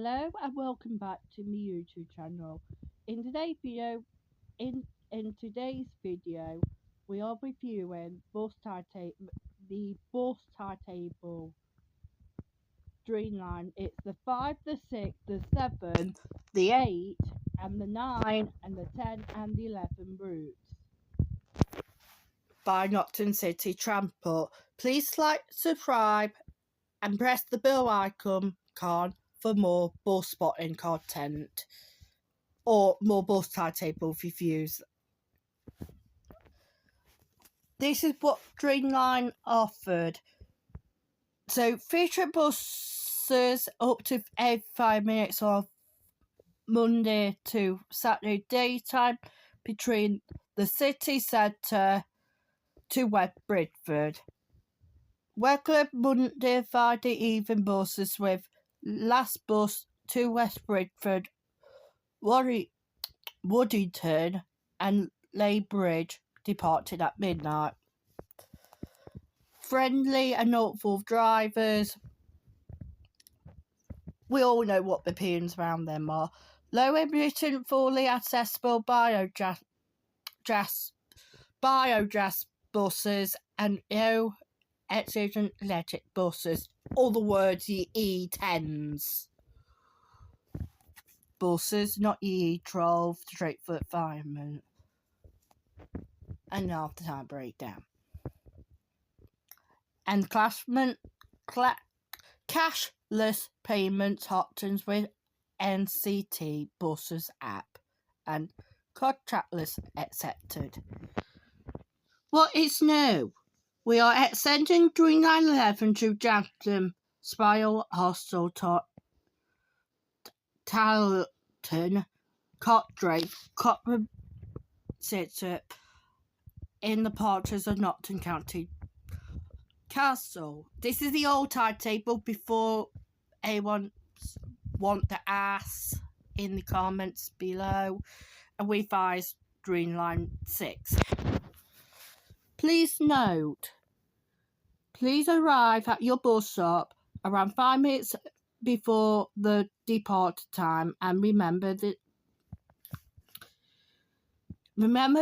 Hello and welcome back to my YouTube channel. In today's video, in today's video, we are reviewing the bus timetable Dreamline. It's the 5, the 6, the 7, the 8, and the 9, and the 10, and the 11 routes by Nottingham City Transport. Please like, subscribe, and press the bell icon for more bus spotting content or more bus timetable reviews. This is what Dreamline offered. So feature buses up to every 5 minutes of Monday to Saturday daytime between the city centre to West Bridgeford. Regular Monday, Friday evening buses with last bus to West Bridgeford, Woodington and Ley Bridge departed at midnight. Friendly and helpful drivers. We all know what the opinions around them are. Low emission, fully accessible biogas buses and no exigent electric buses. All the words your E10s. Buses, not your E12 straight for firemen. And after time breakdown. And cashless payments options with NCT buses app and contactless accepted. What is new? We are extending Dreamline 11 to Janton, Spile, Hostel, Tarleton, Cotgrave, Cotram, Situp in the porches of Nottingham County Castle. This is the old timetable before anyone want to ask in the comments below. A revised Dreamline 6. Please note, please arrive at your bus stop around 5 minutes before the departure time and remember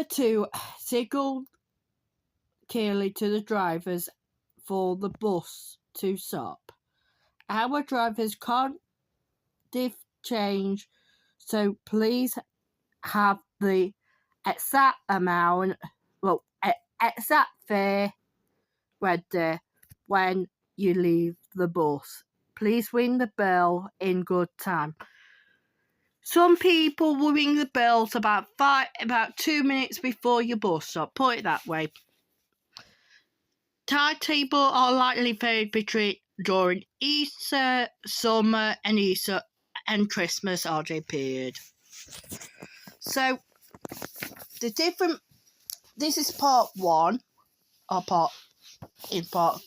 to signal clearly to the drivers for the bus to stop. Our drivers can't give change, so please have the exact fare ready when you leave the bus. Please ring the bell in good time. Some people will ring the bells about 2 minutes before your bus stop. Put it that way. Timetable are likely varied during Easter, summer, and Christmas holiday period. So this is part 1 or part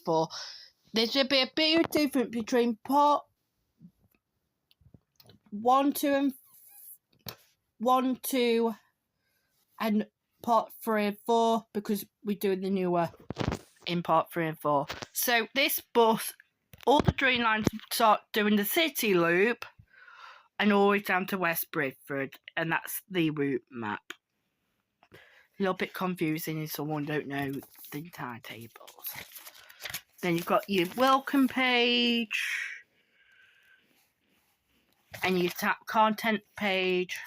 4. There should be a big difference between part 1, 2 and part 3 and 4 because we're doing the newer in part 3 and 4. So this bus, all the Dreamlines start doing the city loop and always down to West Bridgeford, and that's the route map. A little bit confusing if someone don't know the timetables. Then you've got your welcome page and your content page.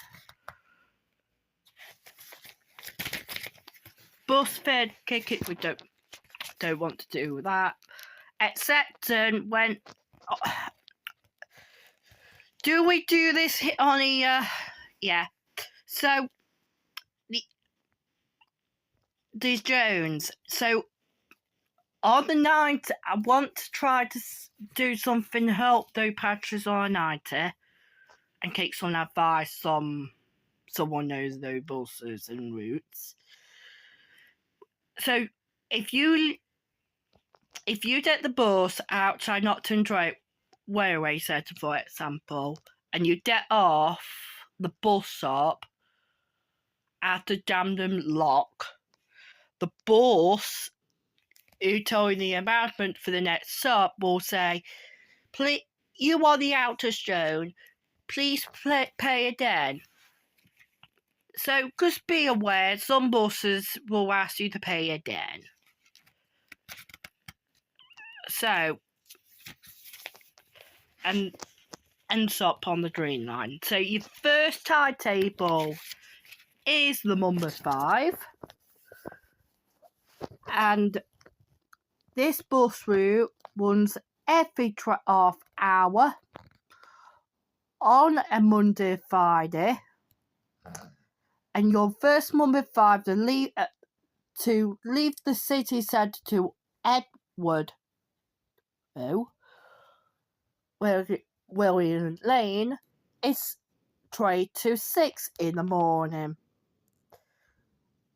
Bus fare tickets, we don't want to do that. Except when do we do this on a yeah. So these Jones. So on the 90, I want to try to do something to help those patches on 90 and take some advice from someone knows those buses and routes. So if you get the bus outside Nottingham Railway Centre, for example, and you get off the bus stop at the Camden Lock, the bus who told the announcement for the next stop will say, "Please, you are the outer zone. please pay again. So just be aware, some buses will ask you to pay again. So, and stop on the green line. So your first timetable is the number 5. And this bus route runs every half hour on a Monday, Friday. And your first number 5 to leave the city centre to Edward William Lane is 3 to 6 in the morning.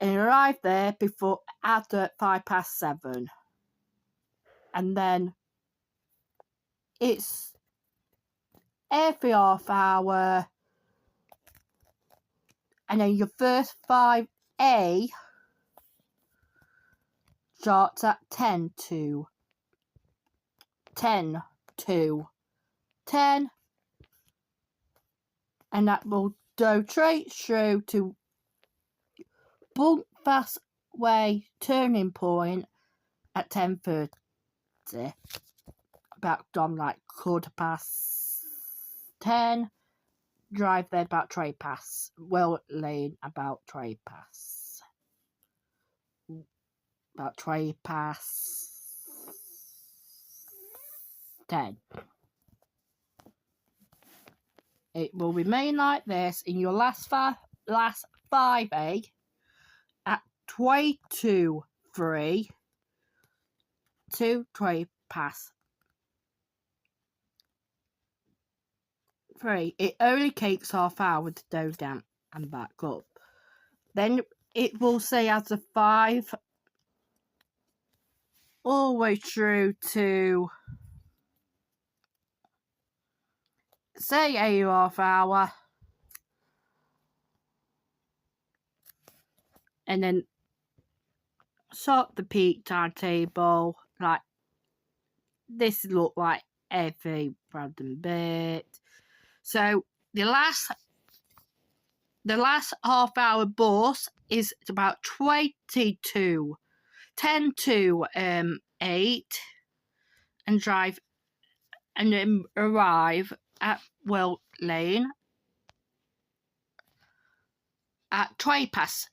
And arrive there before after 7:05. And then it's every half hour. And then your first 5A starts at 10 to 10. And that will go straight through to Bunkfast Way turning point at 10:30. About done like 10:15. Drive there about 10:15. Well Lane about 10:15. About 10:10. It will remain like this in your last 5A at 3 to 3:03. It only takes half hour to go down and back up. Then it will say as a 5 all the way through to say a half hour. And then sort the peak timetable. Like this look like every random bit. So the last half hour bus is about 10 to 8 and drive and then arrive at Well Lane at 8:20.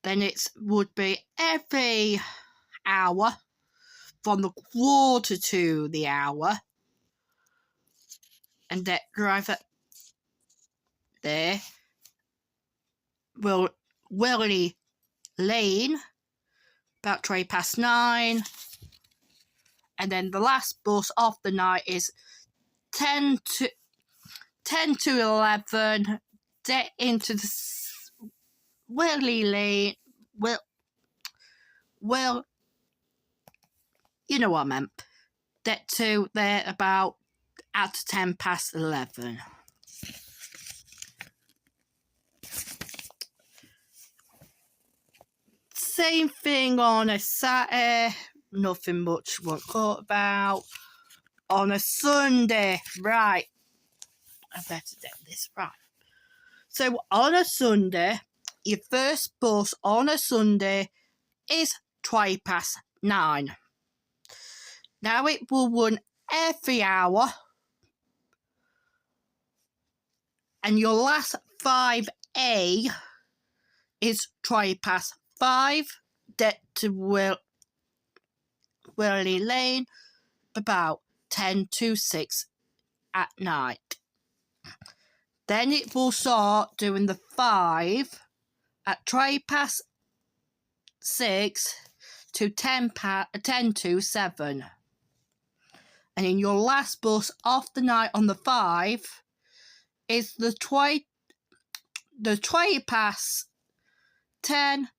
Then it would be every hour from the quarter to the hour. And that driver there will Willie Lane about 9:20. And then the last bus of the night is 10 to 11. Get into the Willie Lane. Well, you know what I meant. Get to there about at 11:10. Same thing on a Saturday. Nothing much won't talk about. On a Sunday, right. I better get this right. So on a Sunday, your first bus on a Sunday is 9:20. Now it will run every hour. And your last 5A is 5:20. Get to Willie Lane about 10 to 6 at night. Then it will start doing the 5 at 6:20 to 10 to 7. And in your last bus of the night on the 5 is the 10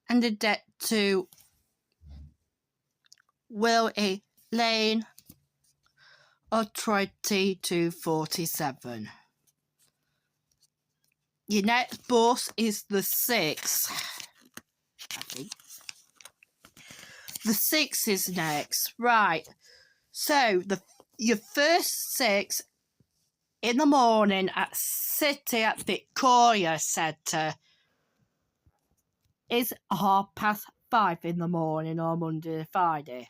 and the get to Willie Lane or 20 to 47. Your next bus is the 6. The 6 is next. Right. So your first 6 in the morning at City at Victoria Centre is 5:30 in the morning on Monday to Friday.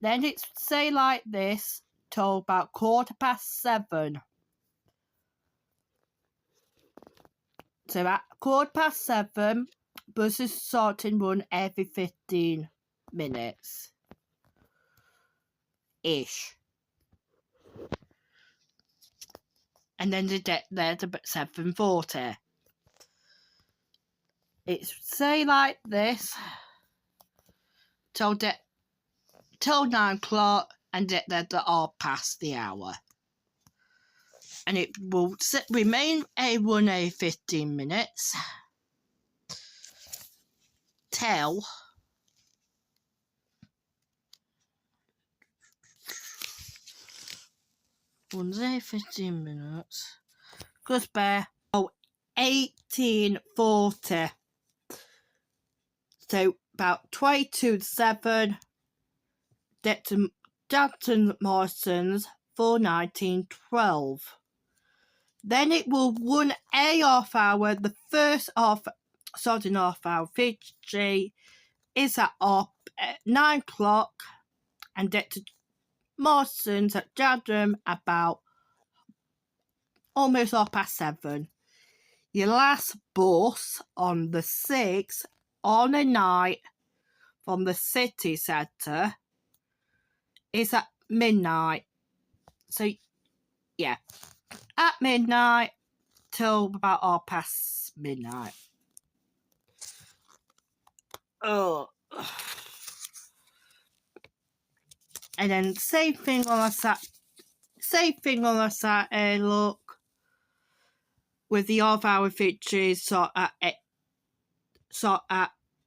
Then it's say like this till about 7:15. So at 7:15, buses start and run every 15 minutes. Ish. And then they get there at 7:40. It's say like this till 9 o'clock and get there at all past the hour. And it will remain a 15 minutes till 15 minutes. Goes by 18:40. So about 22:07, get to Danton Morrison's for 1912. Then it will run a half hour. The first half hour feature is at 9 o'clock and get to Morrison's at Jadham about almost 7:30. Your last bus on the 6th on a night from the city centre is at midnight. So, yeah, at midnight till about past midnight. Oh. And then same thing on a Saturday, look. With the half-hour features sort at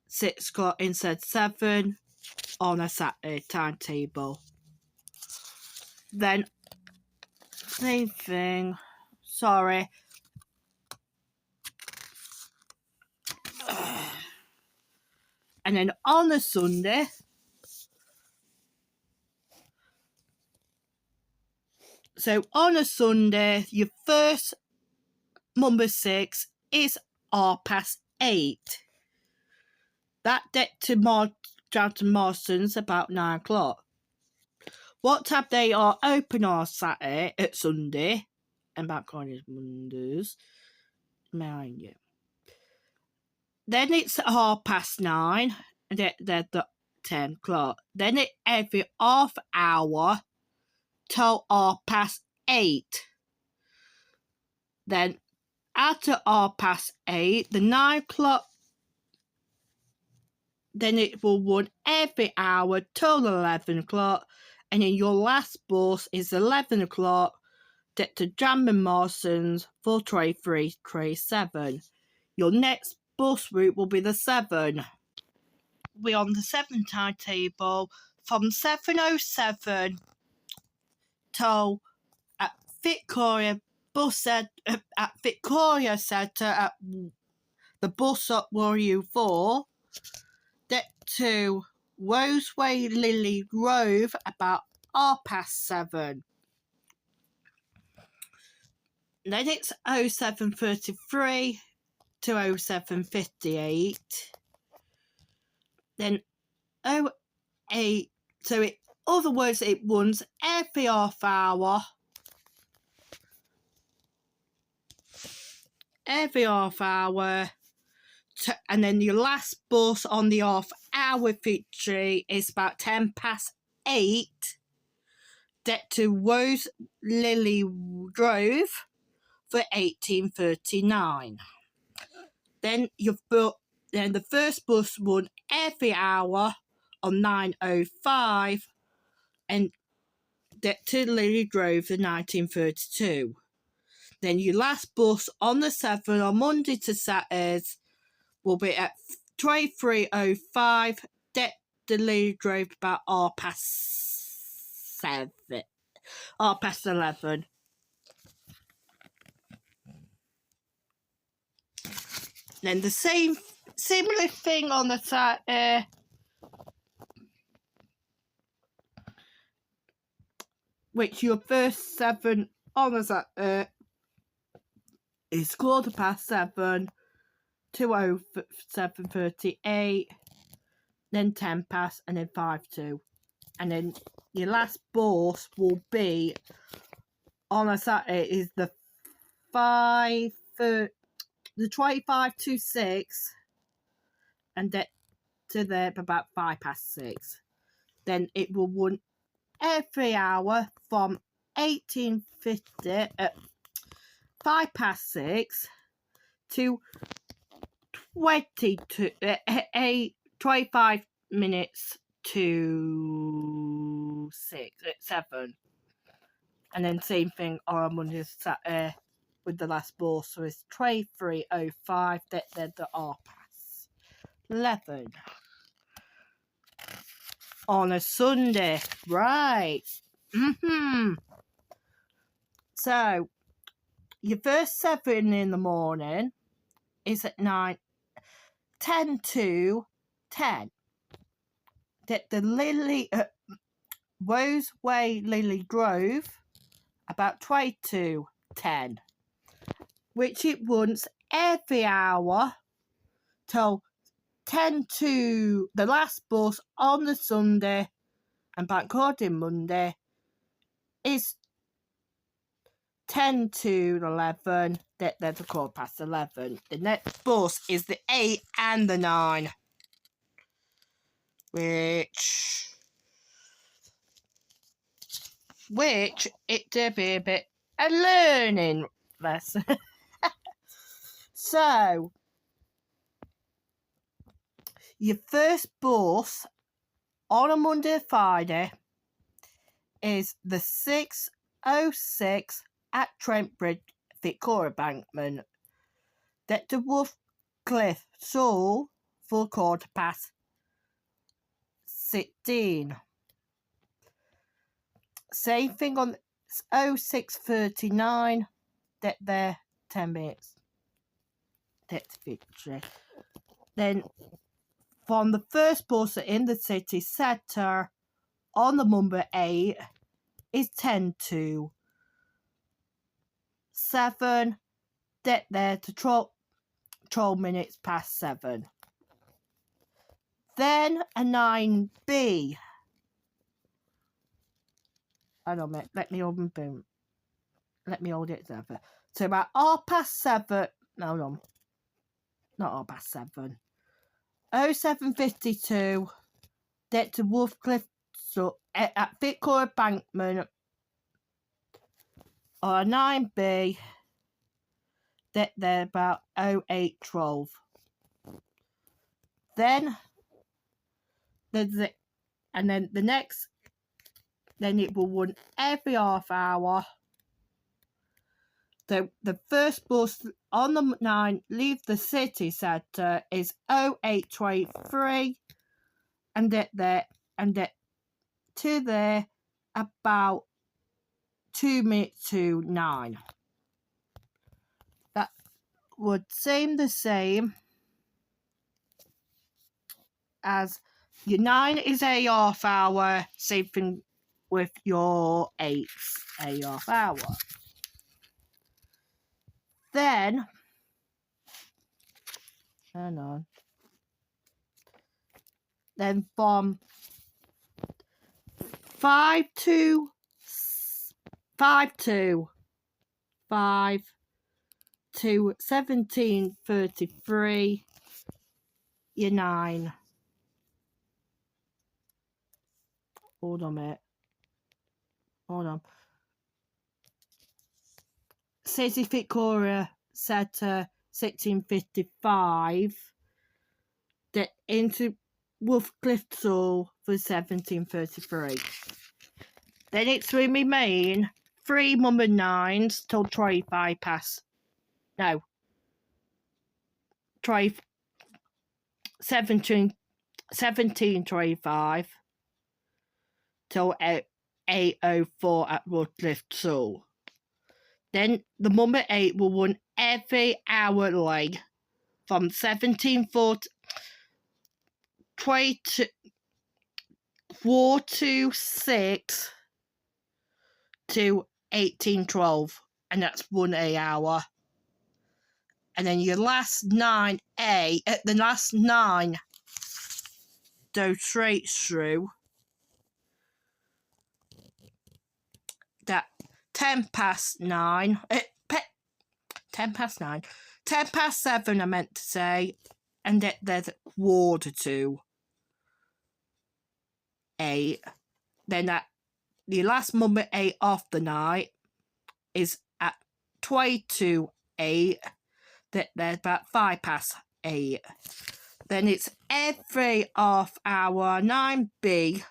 6 o'clock instead 7 on a Saturday timetable. Then same thing. Sorry. And then on a Sunday, so on a Sunday, your first number 6 is 8:30. That get to Jonathan Marston's about 9 o'clock. What time they are open on Saturday at Sunday and bank holidays Mondays, mind you. Then it's 9:30 and they're 10 o'clock. Then it's every half hour till 8:30. Then after 8:30, the 9 o'clock, then it will run every hour till 11 o'clock. And then your last bus is 11 o'clock, get to Jamman Marston's for 23:37. Your next bus route will be the 7. We're on the 7 timetable from 7:07 till at Victoria Centre at the bus up Warrior 4. Get to Roseway Lily Grove about 7:30. Then it's 07:33 to 07:58. Then 08. So in other words, it runs every half hour. And then your last bus on the half-hour feature is about 8:10. Get to Rose Lily Grove for 18:39. Then the first bus run every hour on 9:05 and get to Lily Grove for 19:32. Then your last bus on the 7 on Monday to Saturdays will be at 23:05. Get to Lily Grove about 11:30. Then the similar thing on the Saturday. which your first 7 on a Saturday is 7:15, 7:38, then 10 past, and then 5:02. And then your last bus will be on a Saturday is the 25 to 6, and then to there about 6:05. Then it will run every hour from 18:50 at 6:05 to 25 minutes to 7. And then same thing on Monday to Saturday with the last bus. So it's 23:05. Then the R-Pass 11 on a Sunday, right? So your first 7 in the morning is at 10 to 10. That the Roseway Lily Grove about 22 10, which it runs every hour till 10 to the last bus on the Sunday and bank holiday Monday is 10 to 11. There's a 11:15. The next bus is the 8 and the 9, which it did be a bit a learning lesson. So your first bus on a Monday or Friday is the 6:06 at Trent Bridge, Victoria Bankman. That the Wolf Cliff Soul for 16:15. Same thing on 06:39. That there 10 minutes. That's victory. Then from the first bus in the city centre on the number 8 is 10 to 7. Get there to 12 minutes past 7. Then a 9B. I don't know, let me hold it together. So about 7:30. No, not 7:30. 07:52. Get to Wolfcliff at Victoria Bankman or a 9B. Get there about 08:12. Then then the next. Then it will run every half hour. So the first bus on the 9 leave the city centre is 08:23 and get to there about 2 minutes to 9. That would seem the same as your 9 is a half hour, same thing with your 8 a half hour. Then, hang on. Then from 5 to 17:33, you're 9. Hold on a minute. Hold on. City Victoria Centre 16:55. Then into Wolfcliff Soul for 17:33. Then it's will remain 3 number 9s till 25 past. No. 17:25 till 8:04 at Wolfcliff Soul. Then the number 8 will run every hour leg from 17:40 4 to 6 to 18:12, and that's 1 hour. And then your last 9A, the last 9 go straight through. That 10 past 9, 10 past 9, 10 past 7 I meant to say, and there's 7:45. Then at the last number 8 of the night is at 22:08. There's about 5 past 8. Then it's every half hour 9B,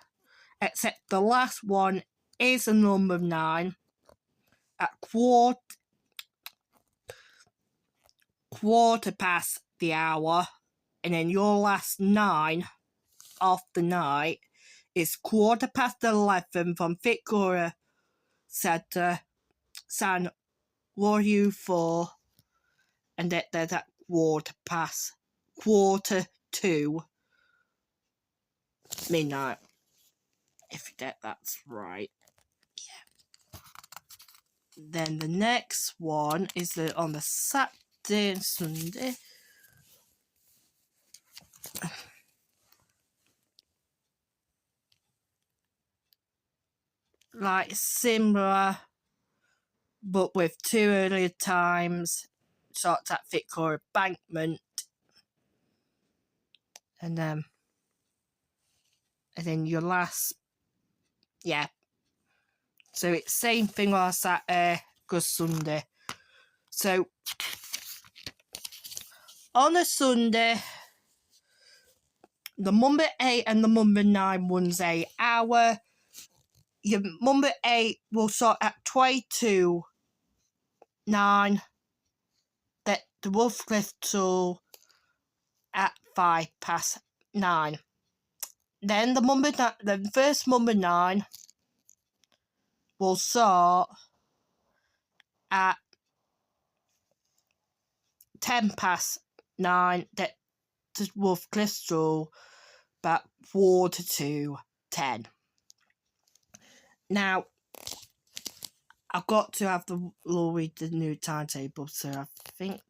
except the last one is a number 9 at quarter past the hour, and then your last 9 of the night is 11:15 from Victoria Centre, San Warrior 4, and there's at quarter to midnight, if that's right. Yeah. Then the next one is on the Saturday and Sunday. Like similar, but with 2 earlier times. Starts at Victoria Embankment, and then your last, yeah. So it's same thing last Saturday, good Sunday. So on a Sunday, the number 8 and the number 9 one's 8 hour. Your number 8 will start at 22:09. That the Wolf Cliff Tool at 5 past 9. Then the first number 9 will start at 10 past 9. That the Wolf Cliff Tool about 10:45. Now, I've got to have the read the new timetable, so I think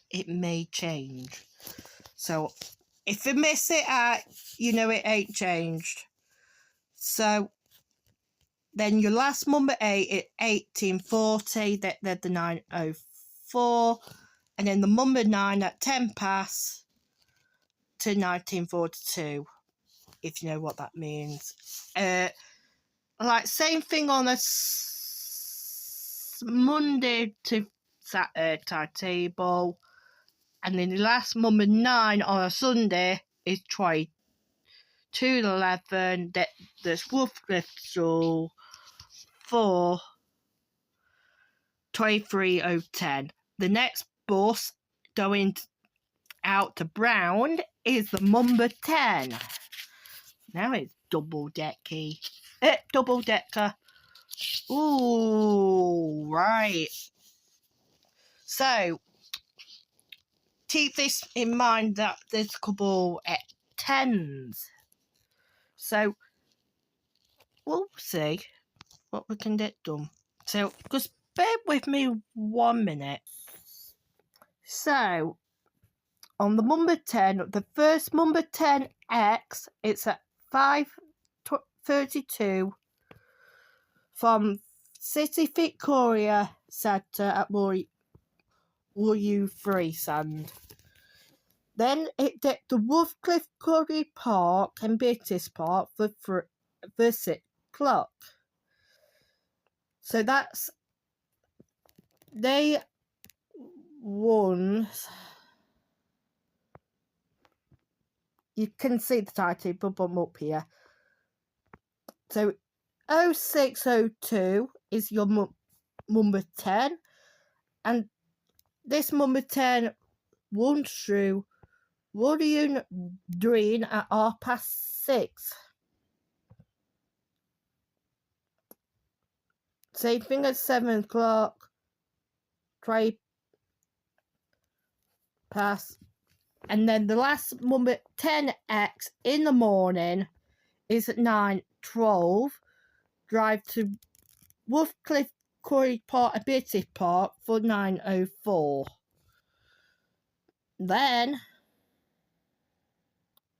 it may change. So if you miss it out, you know it ain't changed. So then your last number 8 is 18:40, that's the 9:04, and then the number 9 at 10 past to 19:42, if you know what that means. Like same thing on a Monday to Saturday timetable, and then the last number 9 on a Sunday is 22:11. There's Wolfcliff School for 23:10. The next bus going out to Brown is the number 10. Now it's double decker. Ooh, right. So, keep this in mind that there's a couple at 10s. So, we'll see what we can get done. So, just bear with me 1 minute. So, on the number 10, the first number 10X, it's at 5:32 from City Victoria Centre at Warrior 3 Sand. Then it did the Wolfcliff Curry Park and Beatties Park for 6 o'clock. So that's they won. You can see the title bump up here. So 0602 is your number 10, and this number 10 won through Woodian Green at 6:30. Same thing at 7 o'clock. Try pass. And then the last number 10X in the morning is at 9:12. drive to Wolfcliff Quarry Park Ability Park for 9:04. Then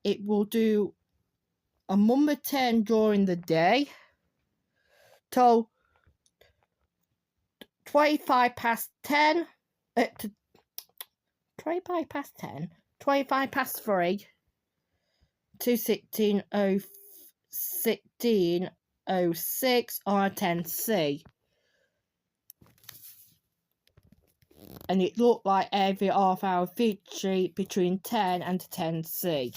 it will do a number 10 during the day till 25 past 10, 25 past 10, 25 past 3 to 16:06 on a 10C. And it looked like every half hour feature between 10 and 10C.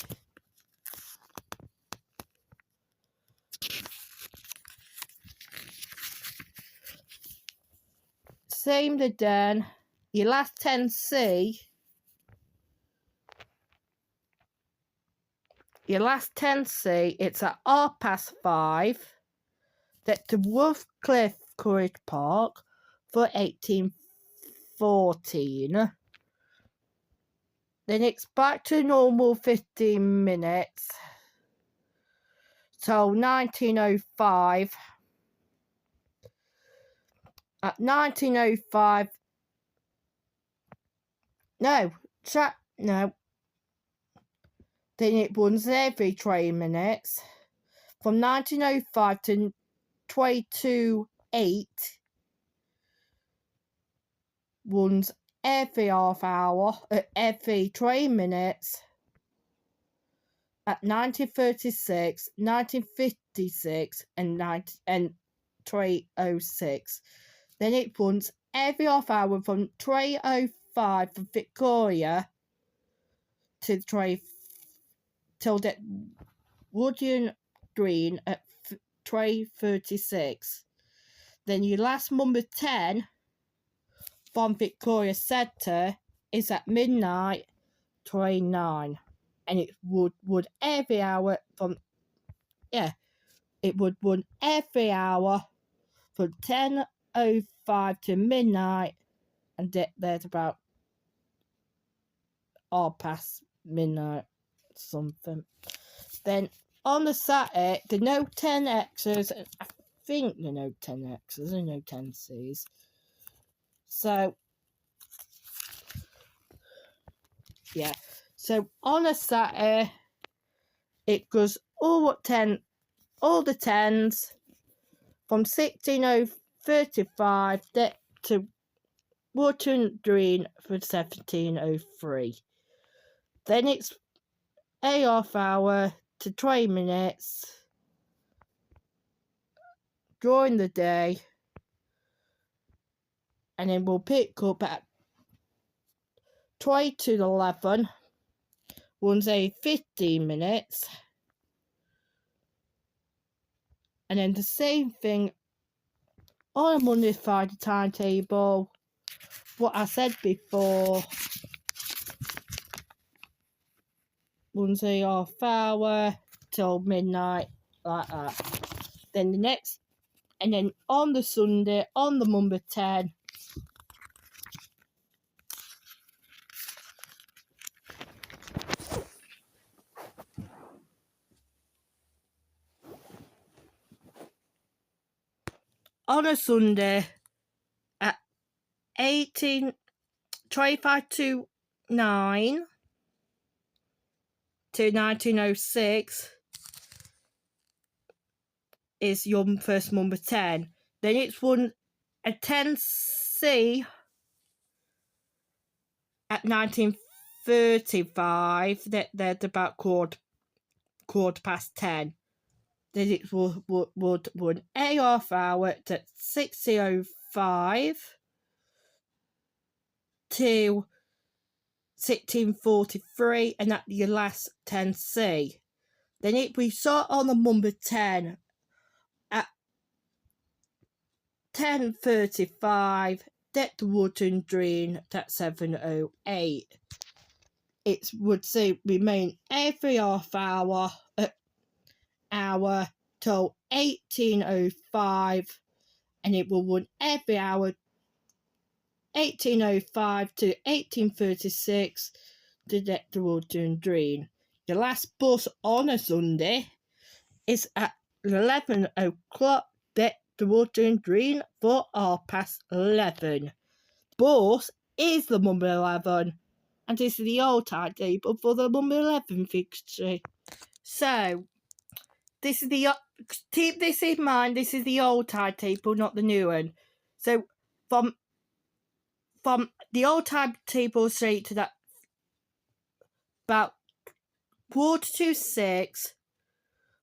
Same again, your last 10C, it's at 5:30 at the Wolfcliff Courage Park for 18:14. Then it's back to normal 15 minutes till 19:05. At 19:05, no. Then it runs every 20 minutes from 19:05 to 22:08. Runs every half hour, every 20 minutes at 19:36, 19:56, and 3:06. Then it runs every half hour from 3:05 from Victoria to till the Woodian Green at 3:36. Then your last number 10 from Victoria Centre is at midnight 29, and it would every hour from it would run every hour from 10:05 to midnight, and there's about past midnight something. Then on the Saturday, the no 10Xs, I think the no 10Xs and no 10Cs. So yeah, so on a Saturday, it goes all the 10s from 16:35 to Wootton Green for 17:03. Then it's a half hour to 20 minutes during the day, and then we'll pick up at 20:11. Runs a 15 minutes, and then the same thing on a Monday Friday timetable. What I said before, runs a half hour till midnight, like that. Then and then on the Sunday, on the number 10, on a Sunday at 18:25 to 9 to 19:06 is your first number 10. Then it's one a 10C at 19:35. That's about quarter past 10. Then it would run a half hour at 16:05 to 16:43, and that's your last 10C. Then we start on the number 10 at 10:35. That Wootton Green at 7:08. It would say remain every half hour till 18:05, and it will run every hour 18:05 to 18:36 to get to Wootton Green. The last bus on a Sunday is at 11 o'clock towards doing green for 11:30. But is the number 11, and this is the old timetable for the number 11 fixture. So this is keep this in mind. This is the old timetable, not the new one. So from the old timetable straight to that about 5:45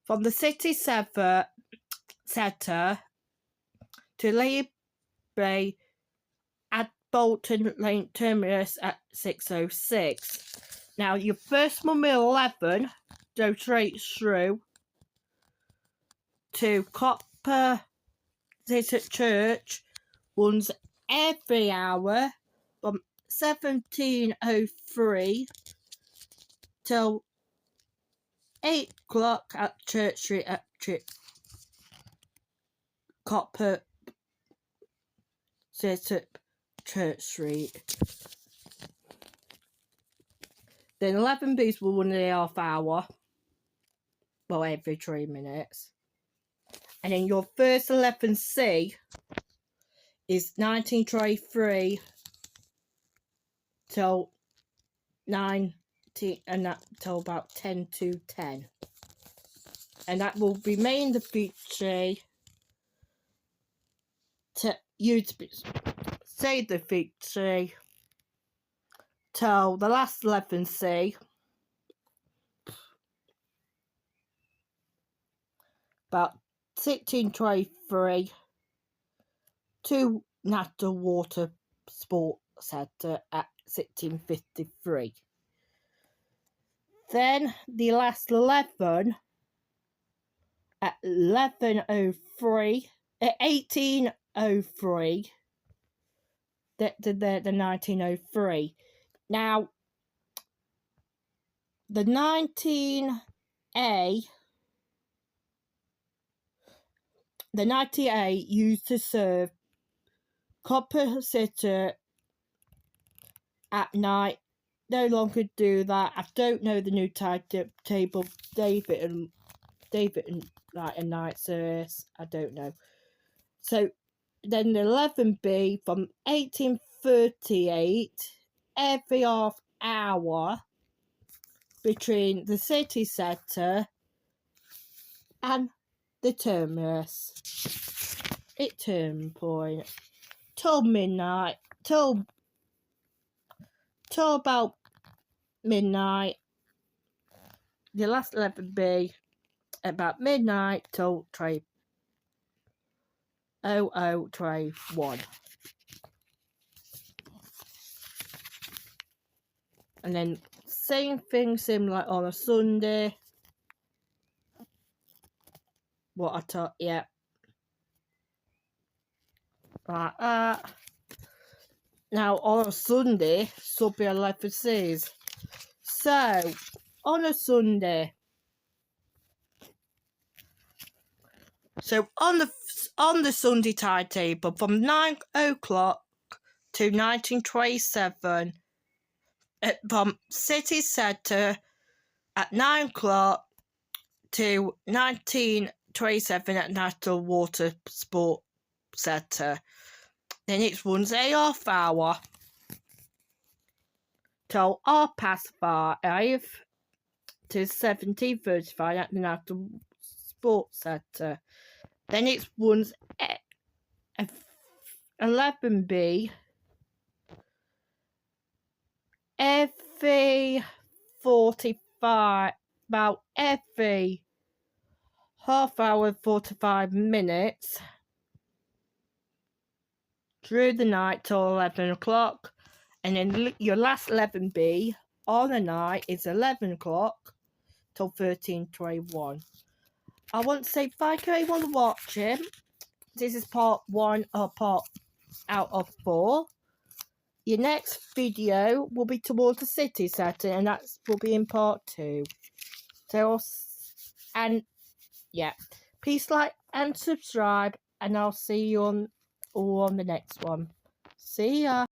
from the city centre to Bay at Bolton Lane Terminus at 6:06. Now your first number 11 goes straight through to Copper Church, runs every hour from 17:03 till 8 o'clock at Church Street at Copper Church Street. Then 11 Bs will run a half hour, well, every 3 minutes. And then your first 11C is 19:23 till 19, and that till about 10 to 10. And that will remain the feature to use say the feature till the last 11C about 16:23 to Natural Water Sport Centre at 16:53. Then the last 11 at 11:03 at 18:03 the 19:03. Now the 19A used to serve Copper City at night. No longer do that. I don't know the new timetable. David and like a night service. I don't know. So then the 11B from 18:38 every half hour between the city centre and the terminus. It turn point till midnight, till about midnight. The last 11B about midnight till 00:21. And then same thing, similar on a Sunday. What I taught, yeah. Like that. Now on a Sunday, sub 11 Cs. So on a Sunday. So on the Sunday timetable from 9 o'clock to 19:27 from city centre at 9 o'clock to 19:27 at Natural Water Sport Centre. Then it runs a half hour till 5:30 to 17:35 at the Natural Sports Centre. Then it runs 11B every 45, about every half hour, 45 minutes through the night till 11 o'clock. And then your last 11B on the night is 11 o'clock till 13:21. I want to say thank you everyone for watching. This is part 1 or part out of 4. Your next video will be towards the city centre, and that will be in part 2. So, and yeah, please like and subscribe, and I'll see you on the next one. See ya.